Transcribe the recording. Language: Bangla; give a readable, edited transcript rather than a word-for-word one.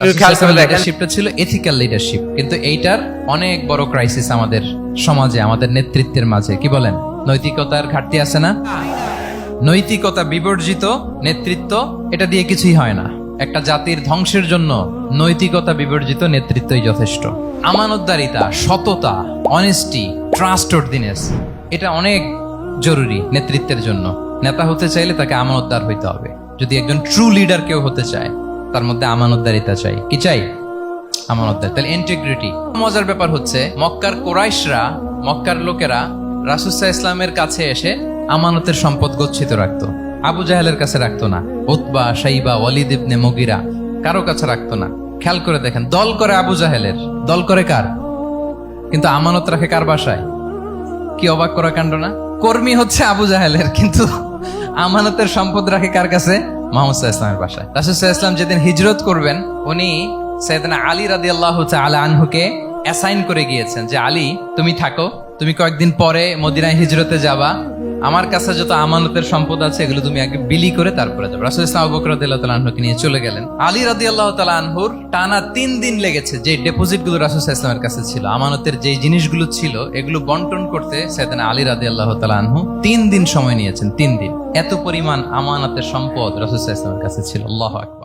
লিডারশিপটা ছিল এথিক্যাল লিডারশিপ, কিন্তু এইটার অনেক বড় ক্রাইসিস আমাদের সমাজে, আমাদের নেতৃত্বের মাঝে। কি বলেন? নৈতিকতার ঘাটতি আছে না? নৈতিকতা বিবর্জিত নেতৃত্ব, এটা দিয়ে কিছুই হয় না। একটা জাতির ধ্বংসের জন্য নৈতিকতা বিবর্জিত নেতৃত্বই যথেষ্ট। আমানতদারিতা, সততা, অনেস্টি, ট্রাস্টওয়ার্দিনেস, এটা অনেক জরুরি নেতৃত্বের জন্য। নেতা হতে চাইলে তাকে আমানতদার হইতে হবে। যদি একজন ট্রু লিডার কেউ হতে চায়, তার মধ্যে আমানতদারিতা চাই। কি চাই? আমানতদার, তাহলে ইন্টিগ্রিটি। মজার ব্যাপার হচ্ছে, মক্কার কোরাইশরা, মক্কার লোকেরা রাসূল সাল্লাল্লাহু আলাইহি ওয়াসাল্লামের কাছে এসে আমানতের সম্পদ গচ্ছিত রাখতো। আবু জাহেলের কাছে রাখতো না, উতবা, শাইবা, ওয়ালিদ ইবনে মুগিরা, কারো কাছে রাখতো না। খেয়াল করে দেখেন, দল করে আবু জাহেলের, দল করে কার? কিন্তু আমানত রাখে কার বাসায়? কি অবাক করা কাণ্ড না? কর্মী হচ্ছে আবু জাহেলের, কিন্তু আমানতের সম্পদ রাখে কার কাছে? মুহাম্মদ সাল্লাল্লাহু আলাইহি ওয়াসাল্লামের বাসায়। রাসূল সাল্লাল্লাহু আলাইহি ওয়াসাল্লাম যেদিন হিজরত করবেন, উনি সাইয়েদনা আলী রাদিয়াল্লাহু তাআলা আনহুকে অ্যাসাইন করে গিয়েছেন যে, আলী তুমি থাকো, তুমি কয়েকদিন পরে মদিনায় হিজরতে যাবা, আমার কাছে যত আমানতের সম্পদ আছে এগুলো তুমি আগে বিলি করে তারপরে যাবে। রাসূল সাল্লাল্লাহু আলাইহি ওয়া সাল্লাম আবু বকর রাদিয়াল্লাহু তাআলা আনহুকে নিয়ে চলে গেলেন। আলী রাদিয়াল্লাহু তাআলা আনহুর টানা 3 দিন লেগেছে যে ডিপোজিট গুলো রাসূল সাল্লাল্লাহু আলাইহি ওয়াসাল্লামের কাছে ছিল, আমানতের যে জিনিসগুলো ছিল, এগুলো বন্টন করতে সাইয়েদনা আলী রাদিয়াল্লাহু তাআলা আনহু 3 দিন সময় নিয়েছেন। 3 দিন। এত পরিমাণ আমানতের সম্পদ রাসূল সাল্লাল্লাহু আলাইহি ওয়াসাল্লামের কাছে ছিল। আল্লাহু আকবার।